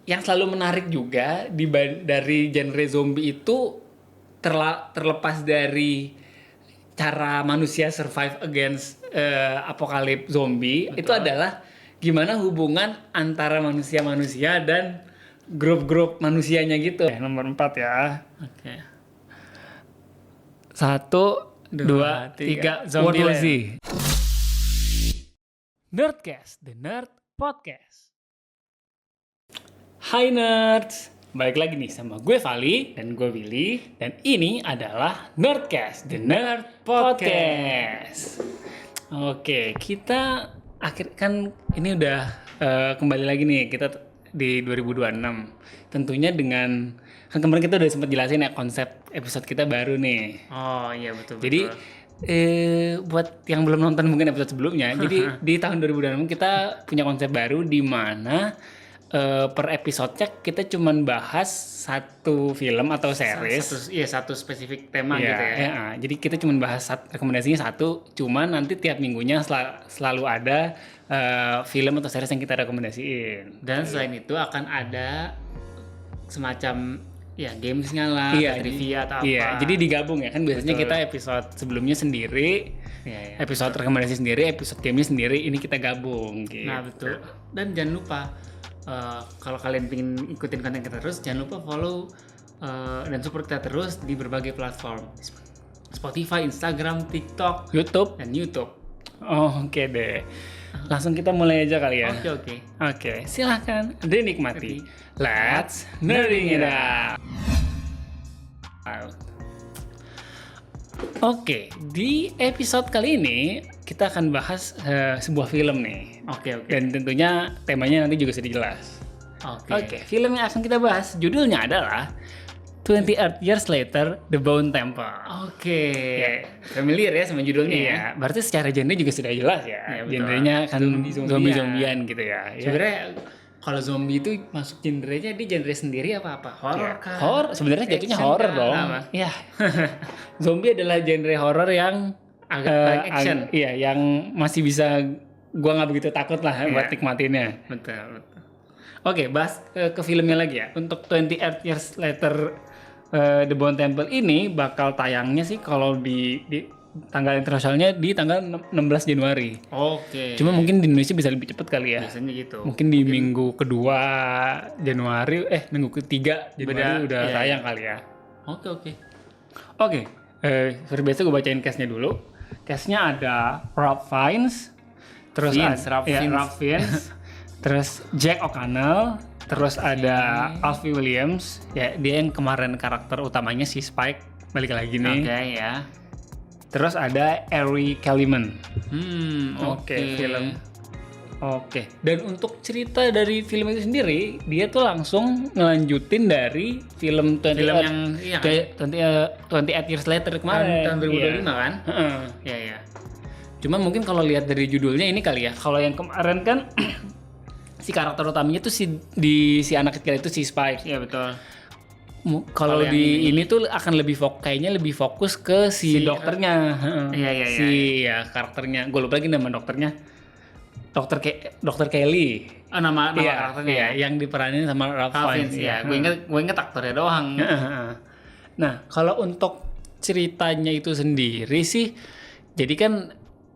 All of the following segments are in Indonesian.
yang selalu menarik juga dari genre zombie itu terlepas dari cara manusia survive against apokalip zombie. Betul. Itu adalah gimana hubungan antara manusia-manusia dan grup-grup manusianya gitu. Nomor 4 ya. Oke. 1, 2, 3, Zombieland. Nerdcast, The Nerd Podcast. Hai nerds, balik lagi nih sama gue Vali dan gue Willy. Dan ini adalah Nerdcast, The Nerd Podcast. Oke, kita kan ini udah kembali lagi nih kita di 2026. Tentunya dengan kan kemarin kita udah sempat jelasin ya konsep episode kita baru nih. Oh iya betul. Jadi buat yang belum nonton mungkin episode sebelumnya, jadi di tahun 2026 kita punya konsep baru di mana per episodenya kita cuman bahas satu film atau series. Satu spesifik tema Ya, gitu ya. jadi kita cuman bahas rekomendasinya satu, cuman nanti tiap minggunya selalu ada film atau series yang kita rekomendasiin. Dan selain itu akan ada semacam ya gamesnya lah, trivia atau apa. Iya, jadi digabung ya kan biasanya Betul. kita episode sebelumnya sendiri, episode rekomendasi sendiri, episode gamenya sendiri, ini kita gabung. Gitu. Nah betul. Dan jangan lupa kalau kalian pengen ikutin konten kita terus, jangan lupa follow dan support kita terus di berbagai platform, Spotify, Instagram, TikTok, YouTube. dan YouTube. Oh, oke deh. Langsung kita mulai aja kali ya. Oke. Oke, silahkan dinikmati. Let's nerding it out. Oke, di episode kali ini kita akan bahas sebuah film nih. Oke. Dan tentunya temanya nanti juga sudah jelas. Oke, film yang akan kita bahas judulnya adalah 28 Years Later, The Bone Temple. Oke. Familiar ya sama judulnya ya. Iya, berarti secara genre juga sudah jelas ya. Iya, betul. Genrenya kan Zombie-zombian. zombie-zombian gitu ya. Sebenarnya kalau zombie itu masuk genrenya di genre sendiri apa? Horor kah? Horor sebenarnya jatuhnya Action horor kah? dong. Apa? Iya. Zombie adalah genre horor yang Agak action. Iya, yang masih bisa gua nggak begitu takut lah buat nikmatinnya. Betul. Oke, bahas ke filmnya lagi ya. Untuk 28 Years Later The Bone Temple ini bakal tayangnya sih kalau di tanggal internasionalnya di tanggal 16 Januari. Oke. Cuma mungkin di Indonesia bisa lebih cepat kali ya. Biasanya gitu. Mungkin di minggu kedua Januari, minggu ketiga Januari udah iya, tayang kali ya. Oke. Oke, seperti biasa gue bacain cast-nya dulu. Cast-nya ada Ralph Fiennes, terus Ralph Fiennes, terus Jack O'Connell, terus ada Alfie Williams, ya dia yang kemarin karakter utamanya si Spike, balik lagi nih. Oke ya. Terus ada Ari Kellyman. Oke. Film. Oke. Dan untuk cerita dari film itu sendiri, dia tuh langsung ngelanjutin dari film 28 Years Later kemarin Tahun 2025 kan? Heeh. Iya. Cuma mungkin kalau lihat dari judulnya ini kali ya. Kalau yang kemarin kan si karakter utamanya tuh si anak kecil itu si Spike. Iya betul. Kalau di ini tuh akan kayaknya lebih fokus ke si dokternya. Iya. Karakternya. Gue lupa lagi nama dokternya. Dokter Kelly. Oh, nama karakternya. Iya, yang diperanin sama Ralph Fiennes. Ya. Gue inget aktornya doang. Nah, kalau untuk ceritanya itu sendiri sih, jadi kan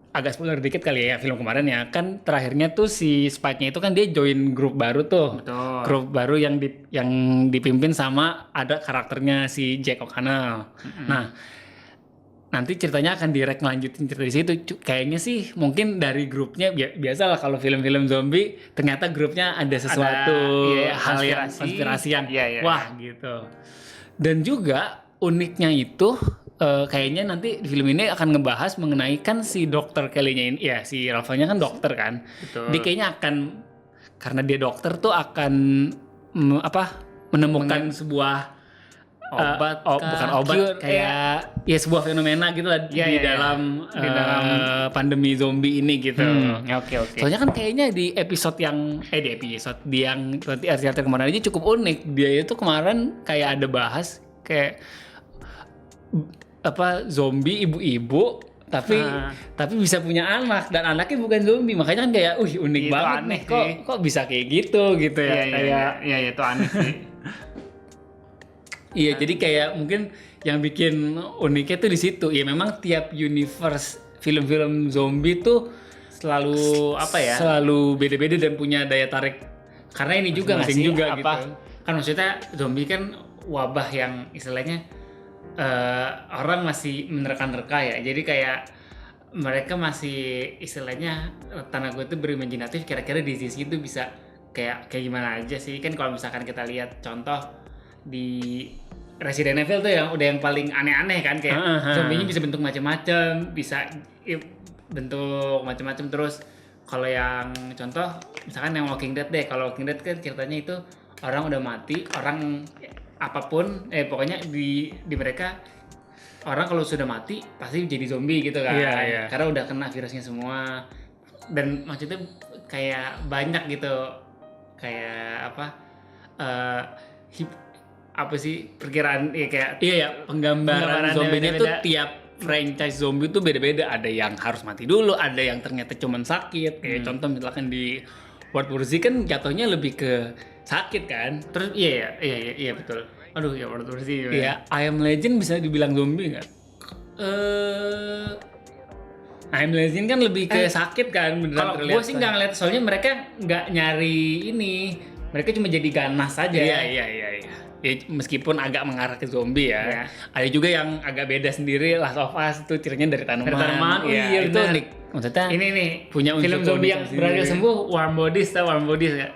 agak spoiler dikit kali ya film kemarin ya. Kan terakhirnya tuh si Spike-nya itu kan dia join grup baru tuh. Betul. Grup baru yang dipimpin sama ada karakternya si Jack O'Connell. Nah, nanti ceritanya akan direct ngelanjutin cerita di situ. Kayaknya sih mungkin dari grupnya biasalah kalau film-film zombie ternyata grupnya ada sesuatu hal yang konspirasi yang wah gitu. Dan juga uniknya itu kayaknya nanti di film ini akan ngebahas mengenai kan si dokter Kelly-nya ini, ya si Rafa-nya kan dokter kan. Betul. Dia kayaknya akan, karena dia dokter tuh akan menemukan sebuah obat bukan obat kayak sebuah fenomena gitu lah di dalam pandemi zombie ini gitu. Oke. Soalnya kan kayaknya di episode yang 28 Years kemarin aja cukup unik. Dia itu kemarin kayak ada bahas kayak zombie ibu-ibu tapi bisa punya anak dan anaknya bukan zombie, makanya kan kayak unik Itu banget aneh nih, kok bisa kayak gitu ya. Iya, itu aneh sih. Iya, jadi kayak mungkin yang bikin uniknya tuh di situ. Ya memang tiap universe film-film zombie tuh Selalu apa ya? selalu beda-beda dan punya daya tarik Karena ini juga nggak masing-masing sih juga apa? gitu. Kan maksudnya zombie kan wabah yang istilahnya orang masih menerka-nerka ya. Jadi kayak mereka masih istilahnya tanda gue itu berimajinatif kira-kira disease itu bisa kayak gimana aja sih. Kan kalau misalkan kita lihat contoh di Resident Evil tuh yang udah yang paling aneh-aneh kan, kayak zombinya bisa bentuk macam-macam, bisa bentuk macam-macam. Terus kalau yang contoh misalkan yang Walking Dead deh, kalau Walking Dead kan ceritanya itu orang udah mati, orang apapun pokoknya di mereka orang kalau sudah mati pasti jadi zombie gitu kan. Iya. Karena udah kena virusnya semua. Dan maksudnya kayak banyak gitu, kayak apa apa sih perkiraan ya kayak Penggambaran zombinya tuh beda-beda. tiap franchise zombie tuh beda-beda. Ada yang harus mati dulu, ada yang ternyata cuman sakit. Kayak contoh misalkan di World War Z kan jatuhnya lebih ke sakit kan. Terus iya betul. Aduh ya World War Z. Iya, I Am Legend bisa dibilang zombie nggak? I Am Legend kan lebih ke sakit kan, beneran Kalau terlihat. gue sih nggak ngeliat, soalnya mereka nggak nyari ini, mereka cuma jadi ganas aja. Iya. Ya, meskipun agak mengarah ke zombie ya. Iya. Ada juga yang agak beda sendiri. Last of Us itu cirinya dari tanaman. Dari tanaman, Oh iya, iya, itu benar. unik. Maksudnya Ini nih punya unsur film zombie yang keunikan berhasil sendiri. sembuh, Warm Bodies, tau Warm Bodies ya?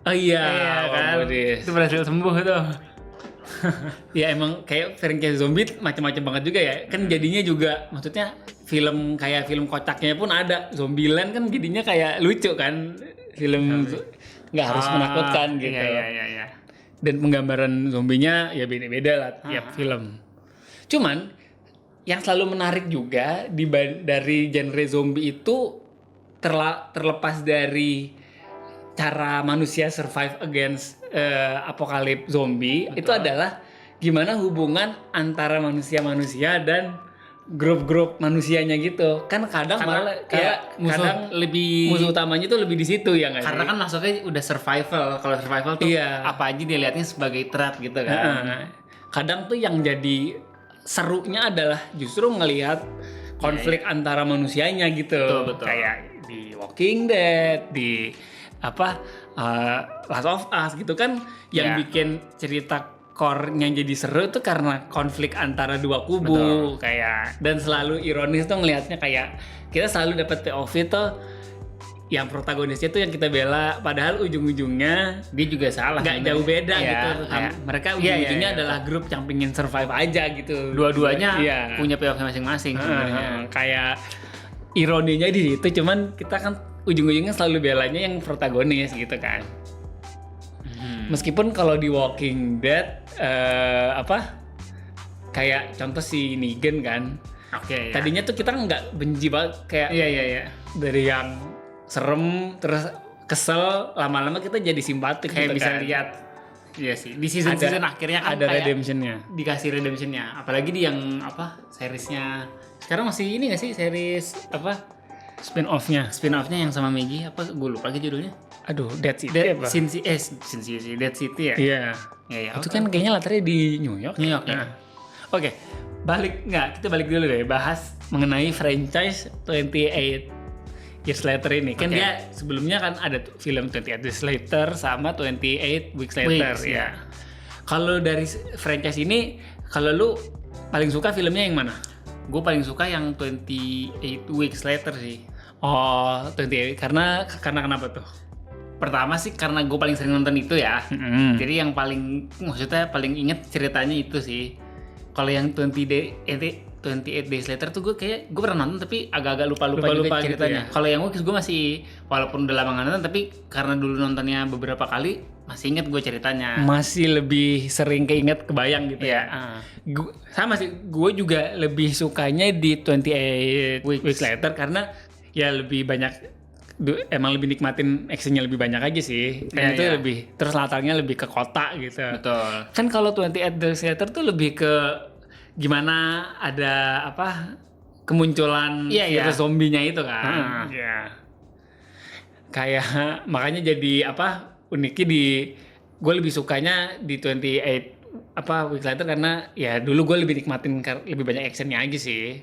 Oh iya, kan? Warm Bodies. Itu berhasil sembuh tuh. Ya emang kayak franchise zombie macam-macam banget juga ya. Kan jadinya juga maksudnya film kayak film kocaknya pun ada. Zombieland kan jadinya kayak lucu kan. Film nggak harus menakutkan gitu. Iya. Dan penggambaran zombinya ya beda-beda lah tiap film. Cuman yang selalu menarik juga dari genre zombie itu terlepas dari cara manusia survive against apokalip zombie. Betul. Itu adalah gimana hubungan antara manusia-manusia dan grup-grup manusianya gitu. Kan kadang malah kayak kadang lebih musuh utamanya tuh lebih di situ ya nggak sih? karena kan masuknya udah survival. Kalau survival tuh apa aja dia lihatnya sebagai threat gitu kan. Kadang tuh yang jadi serunya adalah justru ngelihat konflik antara manusianya gitu. Betul. Kayak di Walking Dead, di Last of Us gitu kan, yang bikin cerita core-nya jadi seru tuh karena konflik antara dua kubu. Kayak, dan selalu ironis tuh ngelihatnya kayak kita selalu dapat POV tuh yang protagonisnya tuh yang kita bela, padahal ujung-ujungnya Dia juga salah. nggak jauh beda Iya, gitu. kayak Mereka ujung-ujungnya adalah grup yang pengen survive aja gitu. dua-duanya Iya. punya POV masing-masing sebenarnya. Kayak ironinya di situ, cuman kita kan ujung-ujungnya selalu belanya yang protagonis gitu kan. Meskipun kalau di Walking Dead kayak contoh si Negan kan. Oke. Tadinya tuh kita nggak benci banget kayak Iya. dari yang serem terus kesel, lama-lama kita jadi simpatik Kayak gitu bisa kan. lihat. Iya sih. Di season akhirnya kan ada kayak redemptionnya. dikasih redemptionnya. Apalagi di yang seriesnya sekarang masih ini nggak sih, series Spin-off-nya. spin-offnya yang sama Maggie, gue lupa lagi judulnya. Aduh, Dead City Dead apa? City, Dead City ya. Iya. Iya. Itu kan kayaknya latarnya di New York. New York ya. Nah. Oke. Kita balik dulu deh bahas mengenai franchise 28 Years Later ini. Kan dia sebelumnya kan ada film 28 Days Later sama 28 Weeks Later ya. Kalau dari franchise ini, kalau lu paling suka filmnya yang mana? Gue paling suka yang 28 Weeks Later sih. Oh, 28. Karena kenapa tuh? Pertama sih karena gue paling sering nonton itu ya. Jadi yang maksudnya paling inget ceritanya itu sih. Kalau yang 28 Days Later tuh gue pernah nonton tapi agak-agak lupa-lupa juga ceritanya. Gitu ya? Kalau yang Weeks gue masih, walaupun udah lama nggak nonton, tapi karena dulu nontonnya beberapa kali masih inget gue ceritanya. Masih lebih sering keinget, kebayang gitu Iya. ya. Sama sih, gue juga lebih sukanya di 28 Weeks Later karena ya lebih banyak, emang lebih nikmatin actionnya lebih banyak aja sih. Dan itu lebih, terus latarnya lebih ke kota gitu. Betul. Kan kalau 28 Days Later tuh lebih ke gimana ada kemunculan Iya, iya. virus zombinya itu kan. Heeh. Iya. Kayak makanya jadi apa uniknya di gue lebih sukanya di 28 apa Weeks Later karena ya dulu gue lebih nikmatin lebih banyak actionnya aja sih.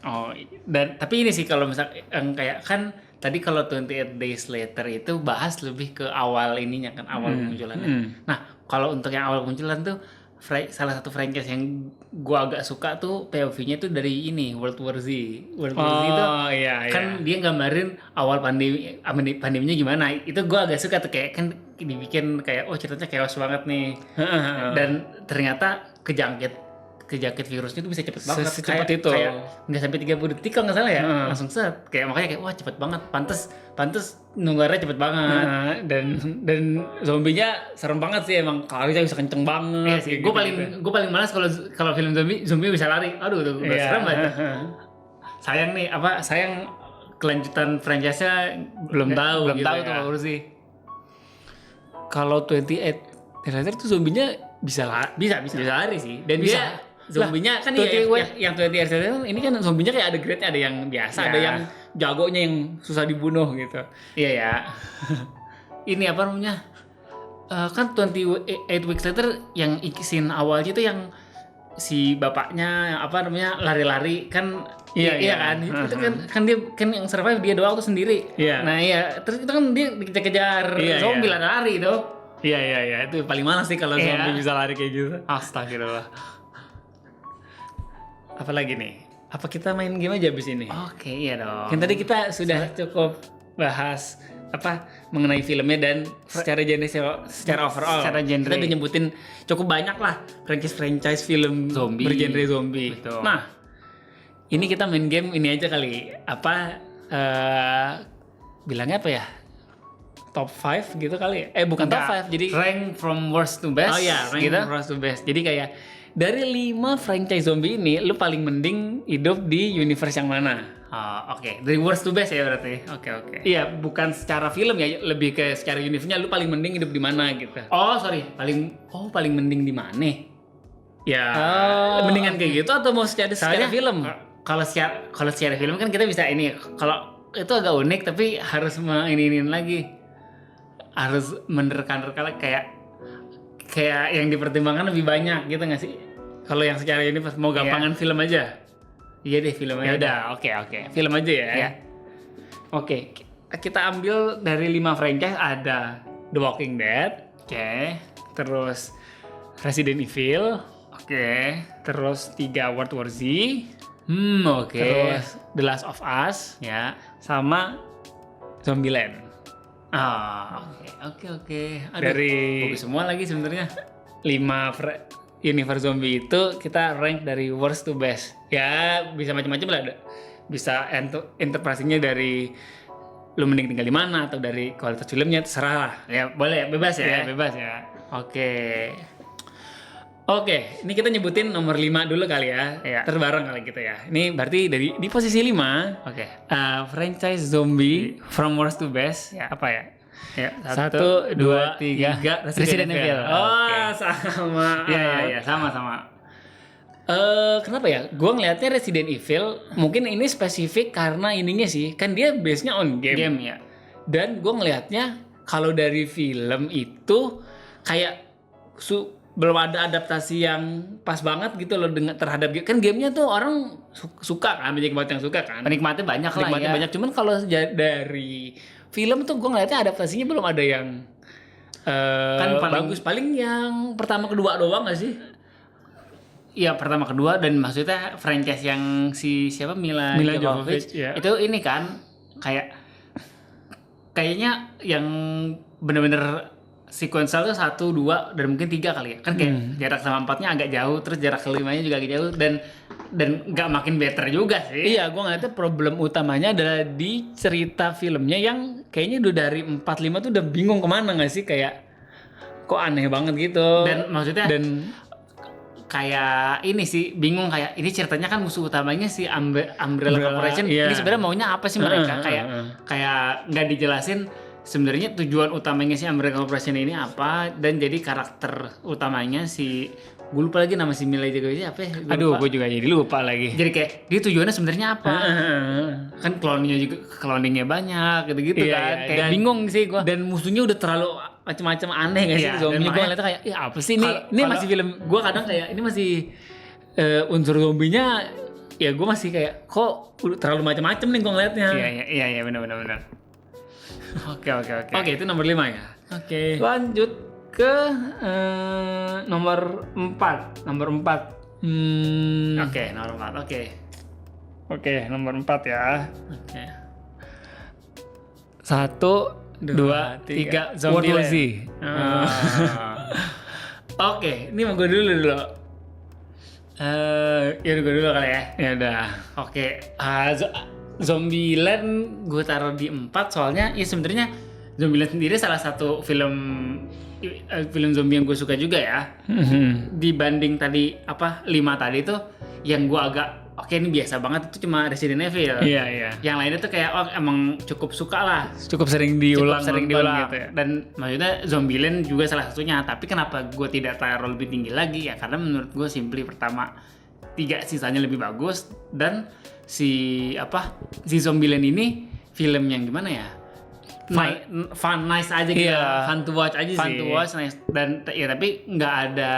Oh, Dan tapi ini sih kalau misal yang kayak kan tadi kalau 28 Days Later itu bahas lebih ke awal ininya kan awal kemunculannya. Nah, kalau untuk yang awal kemunculan tuh salah satu franchise yang gua agak suka tuh POV-nya tuh dari ini World War Z. World War Z itu iya, kan dia gambarin awal pandeminya gimana. Itu gua agak suka tuh kayak kan dibikin kayak ceritanya chaos banget nih. Dan ternyata kejangkit virusnya tuh bisa cepet banget. Secepat Kayak- itu. Kayak nggak sampai 30 detik kalau nggak salah ya. Langsung set. Kayak makanya kayak wah cepet banget. Pantes nunggarnya cepet banget. dan zombinya serem banget sih emang, larinya bisa kenceng banget. Iya sih. kayak Gue gitu. paling malas kalau film zombie bisa lari. Aduh, tuh udah Iya. serem banget. Sayang nih sayang kelanjutan franchise-nya belum tahu. belum gitu tahu ya. tuh baru sih. Kalau 28 Days tuh zombinya bisa Bisa. bisa lari sih. Dan Bisa. dia zombinya kan ya, yang 20 Years Later ini kan zombinya kayak ada grade-nya, ada yang biasa, Ya. ada yang jagonya yang susah dibunuh gitu. Iya ya. Ini apa namanya? Kan 28 Weeks Later yang scene awalnya itu yang si bapaknya yang apa namanya lari-lari kan. Iya. Kan. Itu kan dia kan yang survive dia doang tuh sendiri. Iya. Nah, iya. Terus itu kan dia dikejar-kejar Iya, zombie iya. lari-lari itu. Iya, itu paling males sih kalau Iya. zombie bisa lari kayak gitu. Astagfirullah. Apalagi nih? Apa kita main game aja abis ini? Oke, iya dong. Kan tadi kita sudah cukup bahas apa mengenai filmnya dan secara overall. Secara genre. Kita udah nyebutin cukup banyak lah franchise film Zombie. bergenre zombie. Betul. Nah, ini kita main game ini aja kali. Apa bilangnya apa ya? Top 5 gitu kali ya? Bukan top 5, jadi rank from worst to best. oh ya, rank gitu. from worst to best. Jadi kayak dari 5 franchise zombie ini, lu paling mending hidup di universe yang mana? Oke. Dari worst to best ya berarti. Oke. Iya, bukan secara film ya, lebih ke secara universe-nya lu paling mending hidup di mana gitu. Oh, sorry. Paling mending di mana? Ya, Oh, mendingan kayak gitu atau mau secara Soalnya film? Kalau secara film kan kita bisa ini. Kalau itu agak unik tapi harus ini lagi. Harus menerka-nerka kayak yang dipertimbangkan lebih banyak gitu nggak sih? Kalau yang secara universe mau gampangan film aja. Iya deh film Ya aja. udah, oke. Film aja ya. Ya. Oke, kita ambil dari 5 franchise ada The Walking Dead, Oke. terus Resident Evil, Oke. terus 3 World War Z, Oke. terus The Last of Us, Ya. sama Zombieland. Oke. Aduh, Dari bagus semua lagi sebenarnya. 5 universe zombie itu kita rank dari worst to best. Ya bisa macam-macam lah. Bisa interpretasinya dari lu mending tinggal di mana atau dari kualitas filmnya terserah lah. Ya boleh, bebas ya. Ya bebas ya. Oke. Oke, ini kita nyebutin nomor 5 dulu kali ya. Iya. Terbareng kali gitu ya. Ini berarti di posisi 5 Oke. franchise zombie from worst to best Ya. apa ya? Ya, 1, 2, 3 Resident Evil. Oh, sama. Iya, sama. Kenapa ya? Gua ngelihatnya Resident Evil mungkin ini spesifik karena ininya sih, kan dia base-nya on game. Game ya. Dan gue ngelihatnya kalau dari film itu kayak belum ada adaptasi yang pas banget gitu loh dengan terhadap game. Kan gamenya tuh orang suka kan, banyak banget yang suka kan. Penikmatnya banyak lah Penikmatnya ya. banyak. Cuman kalau dari film tuh gue ngelihatnya adaptasinya belum ada yang Kan paling- bagus. Paling yang pertama kedua doang gak sih? Iya, pertama kedua dan maksudnya franchise yang siapa Mila Jovovich, Jovovich ya. itu ini kan kayaknya yang bener-bener sequential tuh 1, 2 dan mungkin 3 kali ya. Kan kayak jarak sama 4-nya agak jauh, terus jarak kelimanya juga agak jauh dan nggak makin better juga sih. Iya, gue ngeliatnya problem utamanya adalah di cerita filmnya yang kayaknya udah dari 4-5 tuh udah bingung kemana gak sih? Kayak kok aneh banget gitu. Dan maksudnya Dan kayak ini sih bingung kayak ini ceritanya kan musuh utamanya si Umbrella Corporation. iya. Ini sebenarnya maunya apa sih mereka? Heeh, Kayak nggak dijelasin sebenarnya tujuan utamanya si Umbrella Corporation ini apa, dan jadi karakter utamanya si, gue lupa lagi nama si Mila Jovovich apa ya? Aduh, gue juga jadi lupa lagi. Jadi kayak dia tujuannya sebenarnya apa? Kan cloningnya banyak gitu-gitu Iya, kan. iya. Kayak Dan- bingung sih gua. Dan musuhnya udah terlalu macam-macam aneh gak sih Iya, zombie? dan Gue makanya- ngeliatnya kayak, ya apa sih ini? Kalau- Ini kalau- masih film. Gue kadang kayak ini masih unsur zombinya. Ya gue masih kayak kok udah terlalu macam-macam nih gue ngeliatnya. Iya benar. Oke. Oke, itu nomor 5 ya. Oke. Lanjut ke nomor 4. Nomor 4. Oke, nomor 4. Oke, nomor 4 ya. Oke. 1, 2, 3. Zombieland. World War Z. Ah. Oke, ini mau gue dulu. Ya udah gue dulu kali ya. Ya udah. Oke, Zombieland gue taruh di 4 soalnya ya sebenarnya Zombieland sendiri salah satu film zombie yang gue suka juga ya. Dibanding tadi 5 tadi tuh yang gue agak oke ini biasa banget itu cuma Resident Evil. Iya. Yang lainnya tuh kayak emang cukup suka lah. Cukup sering diulang, Cukup sering nonton diulang gitu ya. Dan maksudnya Zombieland juga salah satunya. Tapi kenapa gue tidak taruh lebih tinggi lagi ya karena menurut gue simply pertama 3 sisanya lebih bagus, dan si Zombieland ini film yang gimana ya, fun nice aja gitu. Iya, fun to watch aja Fun sih. to watch nice, dan ya tapi nggak ada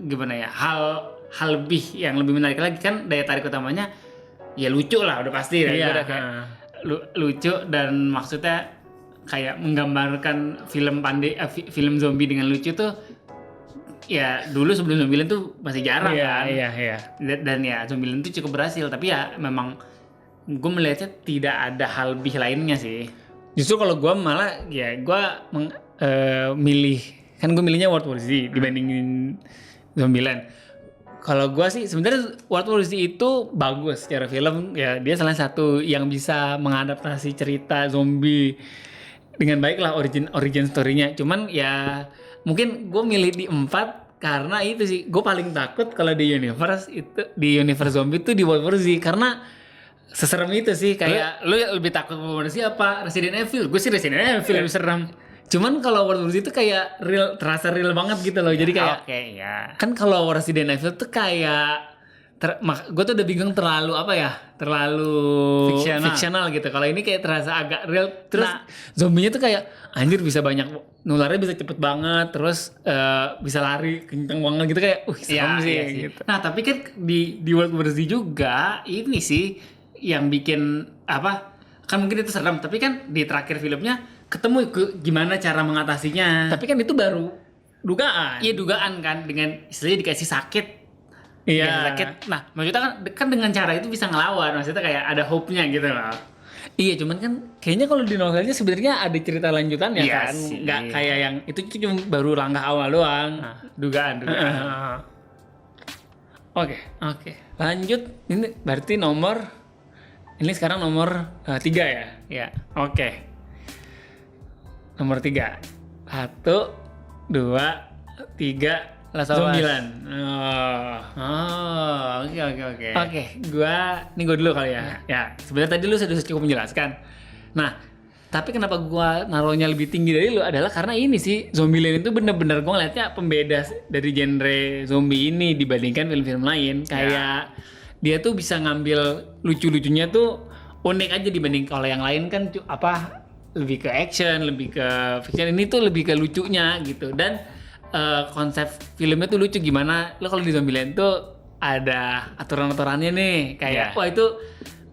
gimana ya hal lebih yang lebih menarik lagi, kan daya tarik utamanya ya lucu lah udah pasti. Iya. Udah kayak lucu, dan maksudnya kayak menggambarkan film zombie dengan lucu tuh ya dulu sebelum Zombieland tuh masih jarang kan. Iya. Dan ya Zombieland tuh cukup berhasil, tapi ya memang gue melihatnya tidak ada hal lebih lainnya sih. Justru kalau gue malah ya gue milih, kan gue milihnya World War Z dibandingin Zombieland. Kalau gue sih sebenarnya World War Z itu bagus secara film, ya dia salah satu yang bisa mengadaptasi cerita zombie dengan baik lah, origin story-nya. Cuman ya mungkin gue milih di 4 karena itu sih gue paling takut kalau di universe zombie itu di World War Z, karena seserem itu sih. Kayak Lu lebih takut sama siapa? Resident Evil. Gue sih Resident Evil lebih serem. cuman kalau World War Z itu kayak terasa real banget gitu loh. Jadi kayak Oke, ya. kan kalau Resident Evil tuh kayak gue tuh udah bingung terlalu fiksional gitu. Kalau ini kayak terasa agak real. Terus zombinya tuh kayak anjir bisa banyak, nularnya bisa cepet banget, terus bisa lari kenceng banget gitu, kayak serem sih, Iya gitu. Nah, tapi kan di World War Z juga ini sih yang bikin kan mungkin itu serem, tapi kan di terakhir filmnya ketemu gimana cara mengatasinya. Tapi kan itu baru dugaan. Iya dugaan kan, dengan istilahnya dikasih sakit. Iya. Dikasih sakit. Nah, maksudnya kan dengan cara itu bisa ngelawan, maksudnya kayak ada hope-nya gitu loh. Iya, cuman kan kayaknya kalau di novelnya sebenarnya ada cerita lanjutannya Iya kan, sih. nggak kayak yang itu cuma baru langkah awal doang. Dugaan. Oke, lanjut. Ini berarti ini sekarang nomor 3 ya? Ya. Oke. Nomor 3. 1, 2, 3. Last of Us. Zombieland. Oke. Oke, ini gue dulu kali ya. Ya, sebenarnya tadi lu sudah cukup menjelaskan. Nah, tapi kenapa gua naruhnya lebih tinggi dari lu adalah karena ini sih, Zombieland itu bener-bener gua ngeliatnya pembeda dari genre zombie ini dibandingkan film-film lain. Kayak dia tuh bisa ngambil lucu-lucunya tuh unik aja dibanding kalau yang lain kan lebih ke action, lebih ke fiction. Ini tuh lebih ke lucunya gitu. Dan konsep filmnya tuh lucu, gimana lo kalau di Zombieland tuh ada aturan-aturannya nih kayak wah itu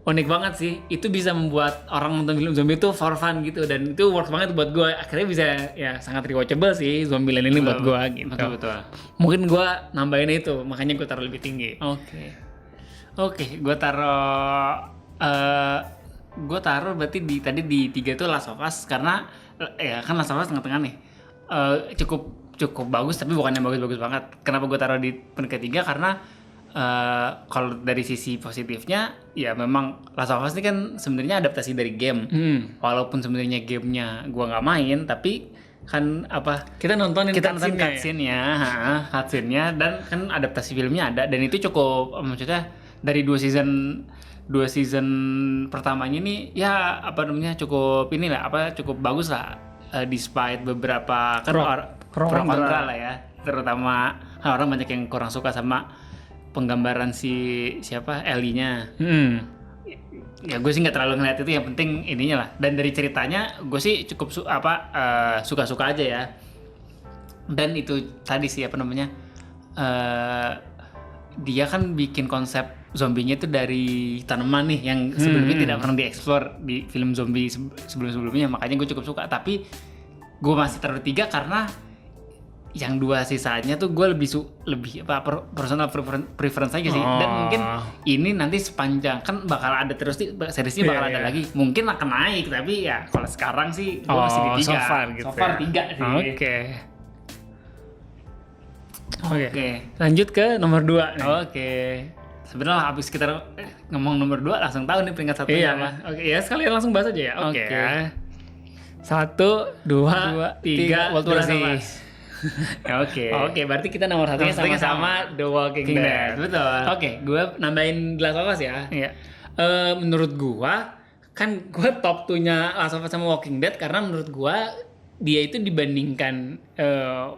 unik banget sih. Itu bisa membuat orang nonton film zombie itu for fun gitu, dan itu works banget buat gue. Akhirnya bisa ya sangat rewatchable sih Zombieland ini buat gue gitu. Betul. Mungkin gue nambahin itu, makanya gue taruh lebih tinggi. Oke, gue taruh berarti tadi di 3 itu Last of Us, karena ya kan Last of Us tengah-tengah nih. Cukup bagus, tapi bukan yang bagus-bagus banget. Kenapa gue taruh di peringkat 3? Karena kalau dari sisi positifnya ya memang Last of Us ini kan sebenarnya adaptasi dari game. Walaupun sebenarnya gamenya gue nggak main, tapi kan kita nonton cutscene-nya, dan kan adaptasi filmnya ada, dan itu cukup, maksudnya dari dua season pertamanya ini ya apa namanya cukup bagus lah, despite beberapa kan pro kontra lah ya, terutama orang banyak yang kurang suka sama penggambaran siapa Ellie-nya. Ya gue sih nggak terlalu ngeliat itu, yang penting ininya lah. Dan dari ceritanya gue sih cukup suka-suka aja ya. Dan itu tadi sih apa namanya, dia kan bikin konsep zombinya itu dari tanaman nih yang sebelumnya tidak pernah dieksplor di film zombie sebelum-sebelumnya, makanya gue cukup suka. Tapi gue masih taruh 3 karena yang 2 sisanya tuh gue lebih personal preference aja sih. Dan mungkin ini nanti sepanjang kan bakal ada terus seriesnya bakal ada lagi, mungkin akan naik, tapi ya kalau sekarang sih gue masih di 3 so far 3 sih. Oke. Lanjut ke nomor 2 nih. Oke. Sebenarnya habis kita ngomong nomor 2 langsung tahu nih peringkat 1 Iya, apa. Oke, ya sekalian langsung bahas aja ya. Oke. 1, 2, 3 World War Z. Oke, berarti kita nomor 1-nya sama-sama The Walking Dead. Betul. Oke, gue nambahin The Last of Us ya. Iya. Menurut gue, kan gue top 2-nya Last of Us sama Walking Dead karena menurut gue dia itu dibandingkan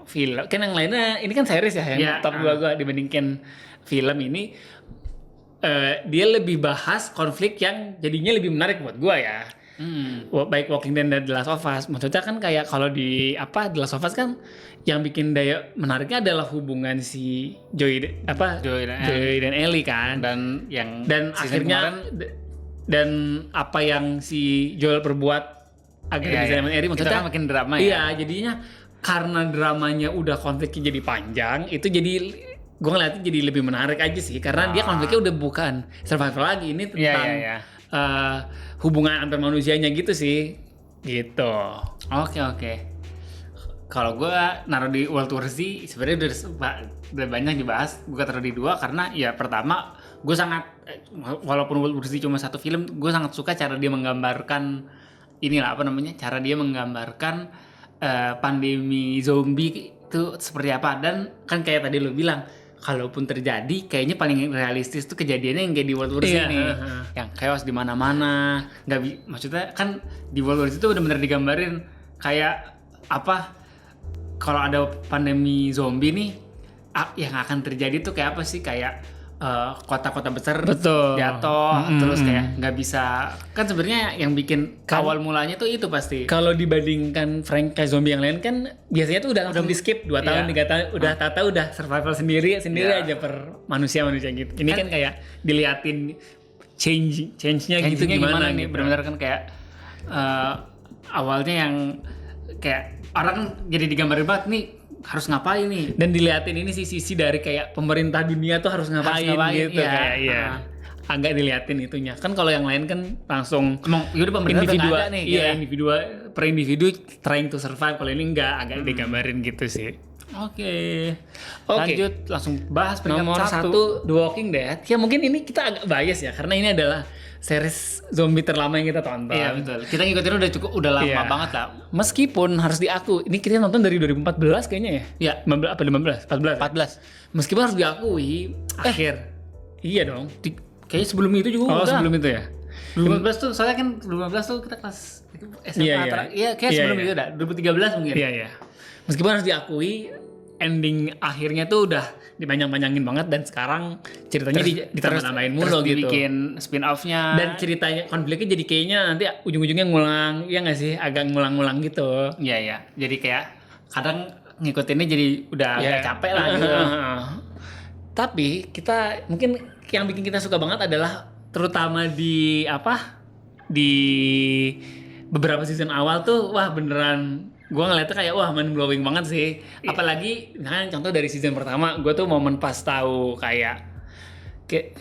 film, kan yang lainnya ini kan series ya, yang top 2 gue dibandingkan film ini, dia lebih bahas konflik yang jadinya lebih menarik buat gue ya. Baik Walking Dead dan The Last of Us, maksudnya kan kayak kalau di The Last of Us kan yang bikin daya menariknya adalah hubungan si Joey dan Ellie kan, dan akhirnya dan apa yang si Joel perbuat agar bisa dengan Ellie, maksudnya kan makin drama ya. Iya, jadinya karena dramanya udah konfliknya jadi panjang, itu jadi gue ngeliatnya jadi lebih menarik aja sih, karena dia konfliknya udah bukan survival lagi, ini tentang hubungan antar manusianya gitu sih, gitu. Oke. Kalau gue naruh di World War Z sebenarnya udah banyak dibahas. Gue taruh di 2 karena ya pertama gue sangat, walaupun World War Z cuma 1 film, gue sangat suka cara dia menggambarkan cara dia menggambarkan pandemi zombie itu seperti apa. Dan kan kayak tadi lo bilang, kalaupun terjadi kayaknya paling realistis tuh kejadiannya yang kayak di World War Z nih, yang chaos di mana-mana. Maksudnya kan di World War Z itu benar-benar digambarin kayak apa, kalau ada pandemi zombie nih, yang akan terjadi tuh kayak apa sih, kayak kota-kota besar jatuh, terus kayak nggak bisa, kan sebenarnya yang bikin awal mulanya tuh itu pasti. Kalau dibandingkan franchise zombie yang lain kan biasanya tuh udah di skip 2 tahun 3 tahun udah survival sendiri aja per manusia gitu. Ini kan kayak diliatin change-nya gitu gimana nih, benar-benar kan kayak awalnya yang kayak orang kan jadi digambarin banget nih harus ngapain nih, dan diliatin ini sisi dari kayak pemerintah dunia tuh harus ngapain gitu ya. Agak diliatin itunya kan. Kalau yang lain kan langsung yaudah pemerintah individu udah ada nih, individu per individu trying to survive. Kalau ini agak digambarin gitu sih. Oke. Lanjut langsung bahas nomor 1 The Walking Dead. Ya mungkin ini kita agak bias ya karena ini adalah series zombie terlama yang kita tonton. Iya betul. Kita ngikutin udah lama banget lah. Meskipun harus diakui, ini kita nonton dari 2014 kayaknya ya. Iya. 15? 14. Meskipun harus diakui, iya dong. Kayaknya sebelum itu juga udah. Sebelum itu ya. 2015 tuh, soalnya kan 2015 tuh kita kelas SMA. Iya, kayak sebelum itu udah. 2013 mungkin. Iya. Meskipun harus diakui, ending akhirnya tuh udah dipanjang-panjangin banget, dan sekarang ceritanya ditambah-tambahin mulu gitu. Dibikin spin-off-nya. Dan ceritanya, konfliknya jadi kayaknya nanti ujung-ujungnya ngulang, ya nggak sih? Agak ngulang-ngulang gitu. Iya. Jadi kayak kadang ngikutinnya jadi udah agak capek lah gitu. Tapi kita mungkin yang bikin kita suka banget adalah terutama di beberapa season awal tuh, wah beneran gue ngeliatnya kayak wah mind blowing banget sih. Apalagi misalkan contoh dari season pertama, gue tuh momen pas tahu kayak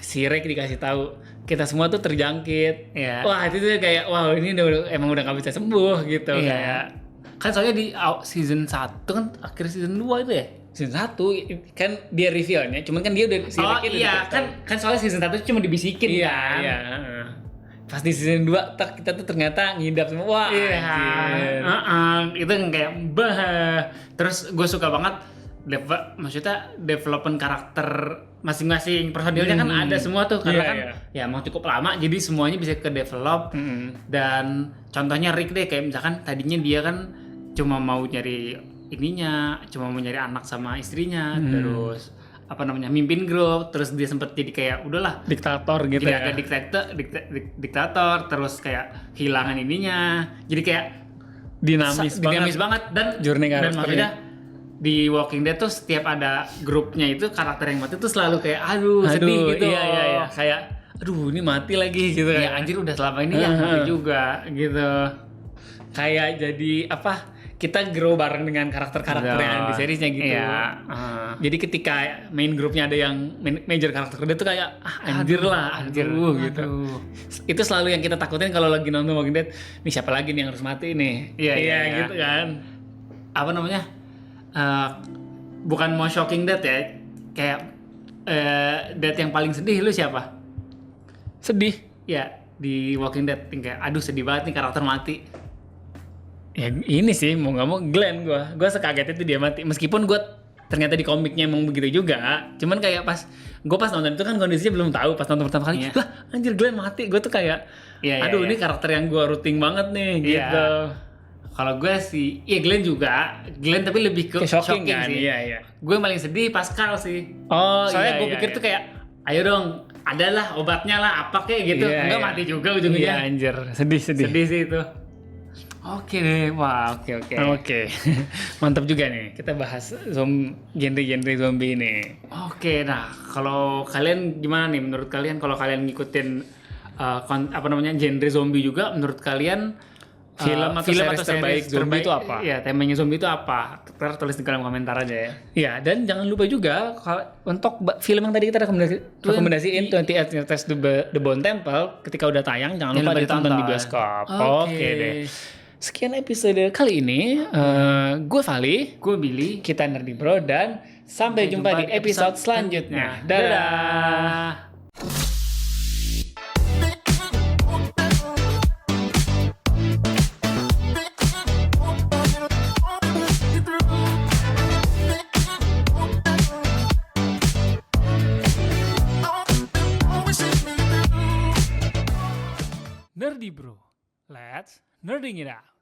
si Rick dikasih tahu kita semua tuh terjangkit. Wah itu tuh kayak wah ini emang udah gak bisa sembuh gitu. Kayak kan soalnya di season 1 kan akhir season 2 itu ya. Season 1 kan dia reveal-nya, cuman kan dia udah kan soalnya season 1 cuma dibisikin kan. Iya. Pas di season 2 kita tuh ternyata ngidap semua. Wah, itu yang kayak terus gue suka banget maksudnya development karakter masing-masing personilnya kan ada semua tuh karena Iya, kan iya. ya emang cukup lama jadi semuanya bisa ke develop. Dan contohnya Rick deh, kayak misalkan tadinya dia kan cuma mau nyari ininya, cuma mau nyari anak sama istrinya, terus apa namanya mimpin grup, terus dia sempet jadi kayak udahlah Diktator gitu jadi ya. agak diktator, terus kayak kehilangan ininya, jadi kayak Dinamis banget dan Journey dan karakternya. maksudnya di Walking Dead tuh setiap ada grupnya itu karakter yang mati tuh selalu kayak aduh sedih gitu. Iya. Kayak aduh ini mati lagi gitu Ya kan. anjir udah selama ini yang mati juga gitu. Kayak jadi apa? Kita grow bareng dengan karakter-karakter yang di seriesnya gitu. Iya. Jadi ketika main grupnya ada yang major karakter dia tuh kayak anjir lah, aduh gitu. Itu selalu yang kita takutin kalau lagi nonton Walking Dead. Nih siapa lagi nih yang harus mati nih? Iya. Gitu kan. Apa namanya? Bukan mau shocking death ya. Kayak death yang paling sedih lu siapa? Sedih. Ya di Walking Dead kayak aduh sedih banget nih karakter mati. Ya ini sih mau nggak mau Glenn gue sekaget itu dia mati meskipun gue ternyata di komiknya emang begitu juga, cuman kayak pas nonton itu kan kondisinya belum tahu, pas nonton pertama kali lah anjir Glenn mati, gue tuh kayak aduh ini karakter yang gue rooting banget nih gitu. Kalau gue sih Glenn tapi lebih ke shocking kan? sih. Iya. Gue paling sedih Pascal sih. Oh soalnya gue iya, pikir tuh kayak ayo dong adalah obatnya lah apa kayak gitu, enggak mati juga ujungnya. Iya anjir, sedih Sedih sih itu. Oke deh, wah oke. Mantap juga nih, kita bahas genre-genre zombie ini. Oke, nah kalau kalian gimana nih? Menurut kalian kalau kalian ngikutin genre zombie juga, menurut kalian Film atau series terbaik zombie itu apa? Iya, temanya zombie itu apa? Ntar tulis di kolom komentar aja ya. Ya, dan jangan lupa juga untuk film yang tadi kita rekomendasiin 28 Years The Bone Temple, ketika udah tayang jangan lupa ditonton di bioskop. Oke deh. Sekian episode kali ini. Gue Vali, Gue Billy. kita Nerdy Bro, dan sampai jumpa di episode selanjutnya. Dadah. Nerdy Bro, let's nerding it out.